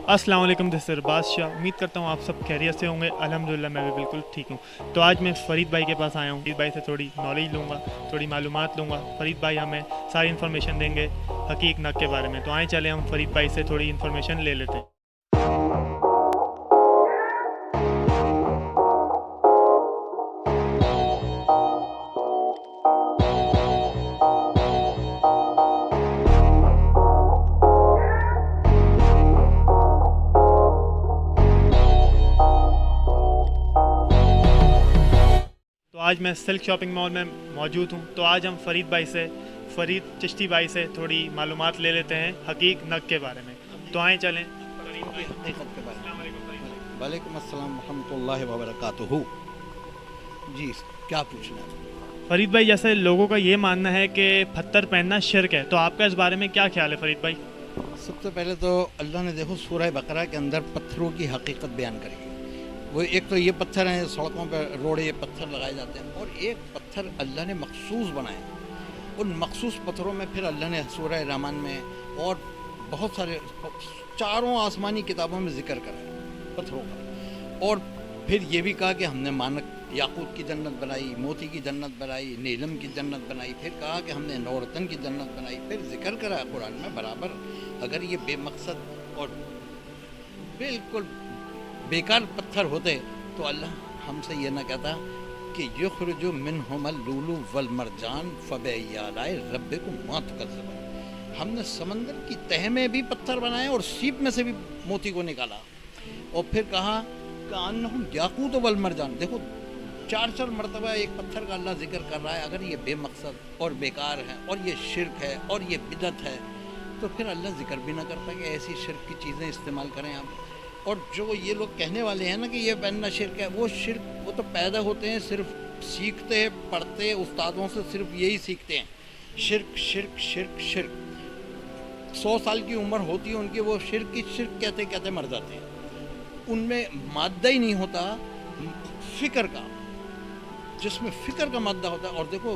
अस्सलाम वालेकुम, this is बादशाह। उम्मीद करता हूँ आप सब खैरियत से होंगे। अल्हम्दुलिल्लाह मैं भी बिल्कुल ठीक हूँ। तो आज मैं फ़रीद भाई के पास आया हूँ। फ़रीद भाई से थोड़ी नॉलेज लूँगा, थोड़ी मालूमात लूँगा। फ़रीद भाई हमें सारी इन्फॉर्मेशन देंगे हकीक नक के बारे में। तो आए चले हम फ़रीद भाई से थोड़ी इन्फॉर्मेशन ले लेते हैं। तो आज मैं सिल्क शॉपिंग मॉल में मौजूद हूँ। तो आज हम फ़रीद चिश्ती भाई से थोड़ी मालूमात ले लेते हैं हकीक नक के बारे में। तो आए चलें फ़रीद भाई। हकीकत के बारे में। वालेकुम अस्सलाम रहमतुल्लाहि व बरकातुहू। जी, क्या पूछना है? फ़रीद भाई, जैसे लोगों का ये मानना है कि पत्थर पहनना शिर्क है, तो आपका इस बारे में क्या ख्याल है फ़रीद भाई? सबसे पहले तो अल्लाह ने देखो सूरह बकरा के अंदर पत्थरों की हकीकत बयान करी है। वो एक तो ये पत्थर हैं, सड़कों पर रोडे ये पत्थर लगाए जाते हैं, और एक पत्थर अल्लाह ने मखसूस बनाए। उन मखसूस पत्थरों में फिर अल्लाह ने सूरह रहमान में और बहुत सारे चारों आसमानी किताबों में जिक्र करा है पत्थरों का। और फिर ये भी कहा कि हमने मानक याकूत की जन्नत बनाई, मोती की जन्नत बनाई, नीलम की जन्नत बनाई। फिर कहा कि हमने नौरतन की जन्नत बनाई। फिर जिक्र करा है कुरान में बराबर। अगर ये बेमकसद और बिल्कुल बेकार पत्थर होते तो अल्लाह हमसे ये ना कहता कि युखरुजु मिनहुमल लूलु वल मरजान फबैयालाए रब्बिकुम मा तुकज़्ज़िबान। हमने समंदर की तह में भी पत्थर बनाए और सीप में से भी मोती को निकाला। और फिर कहा कान्नहुम याकूत वल मरजान। देखो चार मरतबा एक पत्थर का अल्लाह जिक्र कर रहा है। अगर ये बेमकसद और बेकार है और ये शिर्क है और ये बिदत है, तो फिर अल्लाह जिक्र भी ना करता कि ऐसी शिर्क की चीज़ें इस्तेमाल करें आप। और जो ये लोग कहने वाले हैं ना कि ये पहनना शिर्क है, वो तो पैदा होते हैं सिर्फ सीखते पढ़ते उस्तादों से सिर्फ यही सीखते हैं, शिर्क शिर्क शिर्क शिर्क। 100 साल की उम्र होती है उनकी, वो शिर्क की शिर्क कहते कहते मर जाते हैं। उनमें मादा ही नहीं होता फ़िक्र का, जिसमें फ़िक्र का मादा होता है। और देखो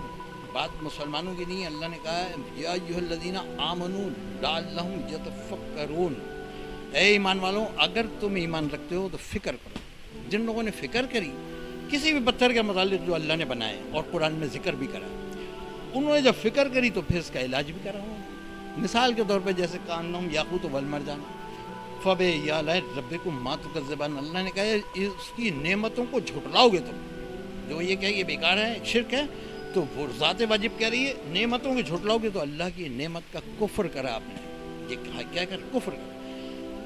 बात मुसलमानों की नहीं है। अल्लाह ने कहा है या अय्युहल्लज़ीना आमनू लअल्लहुम यतफ़क्करून। ऐ ईमान वालों, अगर तुम ईमान रखते हो तो फ़िक्र करो। जिन लोगों ने फ़िक्र करी किसी भी पत्थर के मुतालिक जो अल्लाह ने बनाए और कुरान में ज़िक्र भी करा, उन्होंने जब फ़िक्र करी तो फिर इसका इलाज भी करा हो। मिसाल के तौर पे जैसे कान्नहुम याकूत वल मरजान फबैयालाए रब्बिकुम मा तुकज़्ज़िबान। अल्लाह ने कहा इसकी नेमतों को झुटलाओगे तुम। जो ये कहे ये बेकार है, शिर्क है, तो वो ज़ात वाजिब कह रही है नेमतों के झुटलाओगे तो अल्लाह की नेमत का कुफ्र करा आपने। ये क्या कर कुफ्र करा।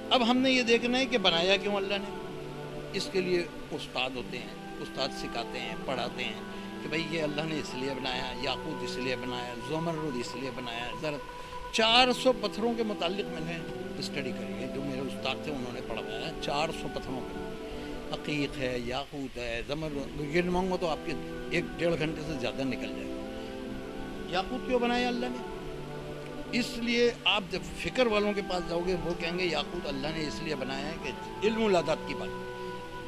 अब हमने ये देखना है कि बनाया क्यों अल्लाह ने। इसके लिए उस्ताद होते हैं, उस्ताद सिखाते हैं, पढ़ाते हैं कि भाई ये अल्लाह ने इसलिए बनाया, याकूत इसलिए बनाया, ज़मरुद इसलिए बनाया। ज़रा 400 पत्थरों के मुतालिक मैंने स्टडी करी है, जो मेरे उस्ताद थे उन्होंने पढ़वाया। 400 पत्थरों के अकीक है, याकूत है, ज़मरुद गिनवाऊंगा तो आपके 1-1.5 घंटे से ज़्यादा निकल जाएगा। याकूत क्यों बनाया अल्लाह ने? इसलिए आप जब फ़िक्र वालों के पास जाओगे वो कहेंगे याकूत अल्लाह ने इसलिए बनाया है कि इल्म लादात की बात।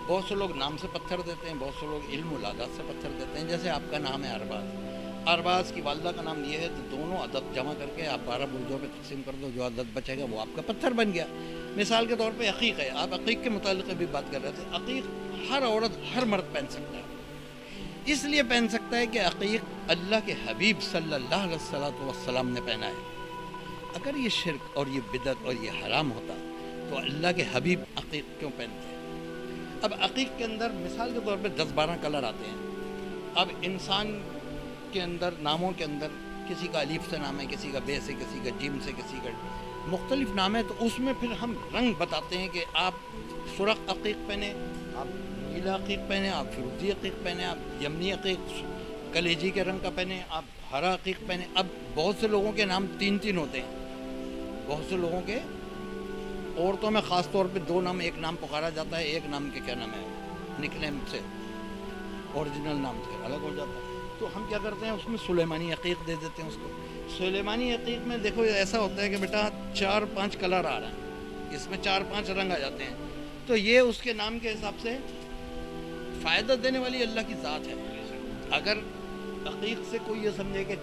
बहुत से लोग नाम से पत्थर देते हैं, बहुत से लोग इल्म लादात से पत्थर देते हैं। जैसे आपका नाम है अरबाज, अरबाज की वालदा का नाम ये है, तो दोनों अदद जमा करके आप 12 बुर्जों पे तकसीम कर दो, जो अदद बचेगा वो आपका पत्थर बन गया। मिसाल के तौर पे अकीक है, आप अकीक के मुतालिक भी बात कर रहे थे। अकीक हर औरत हर मर्द पहन सकता है। इसलिए पहन सकता है कि अकीक अल्लाह के हबीब सल्लल्लाहु अलैहि वसल्लम ने पहना है। अगर ये शिर्क और ये बिदत और ये हराम होता तो अल्लाह के हबीब अकीक क्यों पहनते? अब अकीक के अंदर मिसाल के तौर पे 10-12 कलर आते हैं। अब इंसान के अंदर नामों के अंदर किसी का अलीफ से नाम है, किसी का बे से, किसी का जीम से, किसी का मुख्तलिफ नाम है। तो उसमें फिर हम रंग बताते हैं कि आप सुरख अकीक पहने, आप नीला अकीक पहने, आप फिरोजी अकीक पहने, आप यमनी अकीक कलेजी के रंग का पहने, आप हरा अकीक पहने। अब बहुत से लोगों के नाम 3-3 होते हैं। बहुत से लोगों के औरतों में ख़ास तौर पे 2 नाम, एक नाम पुकारा जाता है, एक नाम के क्या नाम है निकनेम से, ओरिजिनल नाम से अलग हो जाता है। तो हम क्या करते हैं उसमें सुलेमानी अकीक दे देते हैं उसको। सुलेमानी अकीक में देखो ऐसा होता है कि बेटा 4-5 कलर आ रहा है, इसमें 4-5 रंग आ जाते हैं। तो ये उसके नाम के हिसाब से फ़ायदा देने वाली अल्लाह की ज़ात है। अगर अकीक से कोई ये समझे कि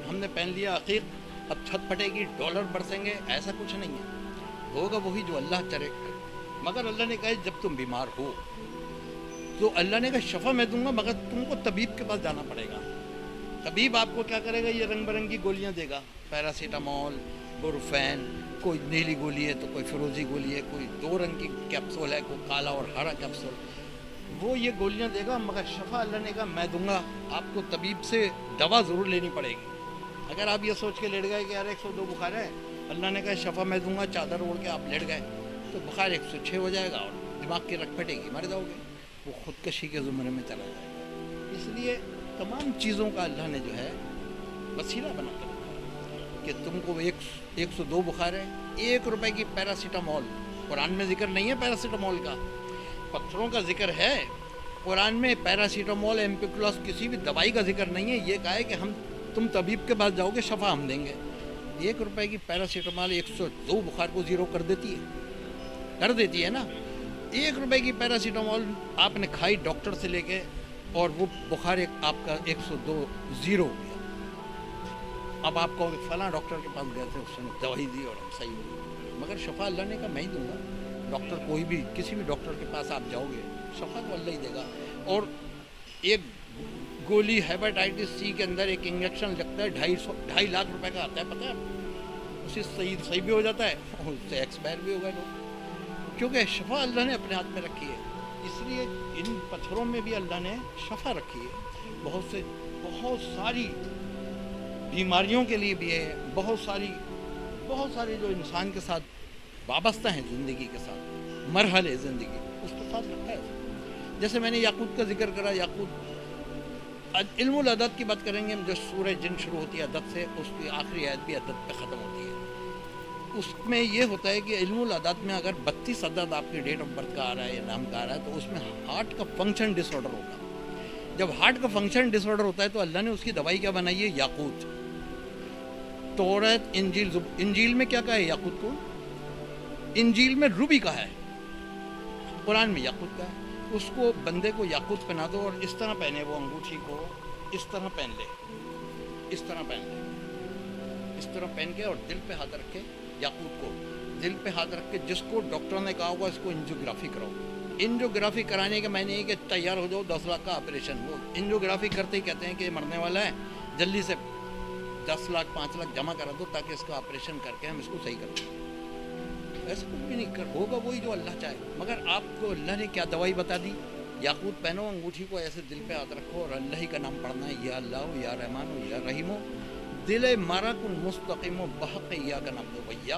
हमने पहन लिया अकीक, अब छत फटेगी, डॉलर बरसेंगे, ऐसा कुछ नहीं है। होगा वही जो अल्लाह करे। मगर अल्लाह ने कहा जब तुम बीमार हो तो अल्लाह ने कहा शफा मैं दूंगा, मगर तुमको तबीब के पास जाना पड़ेगा। तबीब आपको क्या करेगा, ये रंग बिरंगी गोलियां देगा, पैरासीटामोल, बुरफैन, कोई नीली गोली है तो कोई फिरोजी गोली है, कोई 2 रंग की कैप्सूल है, कोई काला और हरा कैप्सूल, वो ये गोलियां देगा। मगर शफा अल्लाह ने कहा मैं दूंगा, आपको तबीब से दवा ज़रूर लेनी पड़ेगी। अगर आप ये सोच के लेट गए कि यार 102 बुखार है, अल्लाह ने कहा शफा मैं दूंगा, चादर ओढ़ के आप लेट गए तो बुखार 106 हो जाएगा और दिमाग की रख फटेगी, मर जाओगे, वो खुदकशी के ज़ुमरे में चला जाएगा। इसलिए तमाम चीज़ों का अल्लाह ने जो है वसीला बना कर रखा है कि तुमको 102 बुखार है, 1 रुपए की पैरासीटामोल, कुरान में जिक्र नहीं है पैरासीटामोल का, पत्थरों का जिक्र है कुरान में, पैरासीटामोल एम्पिकुलस किसी भी दवाई का जिक्र नहीं है। ये कहा है कि तुम तबीब के पास जाओगे शफा हम देंगे। 1 रुपए की पैरासीटामोल 102 बुखार को ज़ीरो कर देती है ना। 1 रुपए की पैरासीटामोल आपने खाई डॉक्टर से लेके और वो बुखार आपका 102 ज़ीरो हो गया। अब आप कहोगे फलां डॉक्टर के पास गए थे, उसने दवाई दी और हम सही हुए। मगर शफा अल्लाह ने कहा मैं ही दूंगा। डॉक्टर कोई भी, किसी भी डॉक्टर के पास आप जाओगे शफा तो अल्लाह ही देगा। और एक गोली हेपेटाइटिस सी के अंदर एक इंजेक्शन लगता है 2.5 लाख रुपए का आता है, पता है? उससे सही भी हो जाता है और उससे एक्सपायर भी हो गए लोग, क्योंकि शफा अल्लाह ने अपने हाथ में रखी है। इसलिए इन पत्थरों में भी अल्लाह ने शफा रखी है। बहुत सारी बीमारियों के लिए भी है, बहुत सारी जो इंसान के साथ वाबस्ता हैं, ज़िंदगी के साथ मरहले ज़िंदगी, उसके साथ रखा है। जैसे मैंने याकूत का जिक्र करा, याकूत इल्मुल अदद की बात करेंगे हम, जो सूरह जिन शुरू होती है अदद से, उसकी आखिरी आयत भी अदद पे ख़त्म होती है। उसमें ये होता है कि इल्मुल अदद में अगर 32 अदद आपकी डेट ऑफ बर्थ का आ रहा है या नाम का आ रहा है तो उसमें हार्ट का फंक्शन डिसऑर्डर होगा। जब हार्ट का फंक्शन डिसऑर्डर होता है तो अल्लाह ने उसकी दवाई क्या बनाई है, याकूत। तौरात, इंजील में क्या कहा है याकूत को? इंजील में रूबी का है, कुरान में याकूत का है। उसको बंदे को याकूत पहना दो और इस तरह पहने, वो अंगूठी को इस तरह पहन ले, इस तरह पहन के और दिल पे हाथ रख के, याकूत को दिल पे हाथ रख के, जिसको डॉक्टर ने कहा होगा इसको एंजियोग्राफी कराओ। एंजियोग्राफी कराने का मैंने ये कि तैयार हो जाओ, 10 लाख का ऑपरेशन। वो एंजियोग्राफी करते ही कहते हैं कि मरने वाला है, जल्दी से 10 लाख 5 लाख जमा करा दो ताकि इसका ऑपरेशन करके हम इसको सही कर दें। ऐसा कुछ भी नहीं होगा, वही जो अल्लाह चाहे। मगर आपको अल्लाह ने क्या दवाई बता दी, याकूत पहनो, अंगूठी को ऐसे दिल पे हाथ रखो और अल्लाह ही का नाम पढ़ना है, या अल्लाह या रहमान या रहीमो, दिल मारा कुन मुस्तकीम बहक़ या का नाम दो भैया।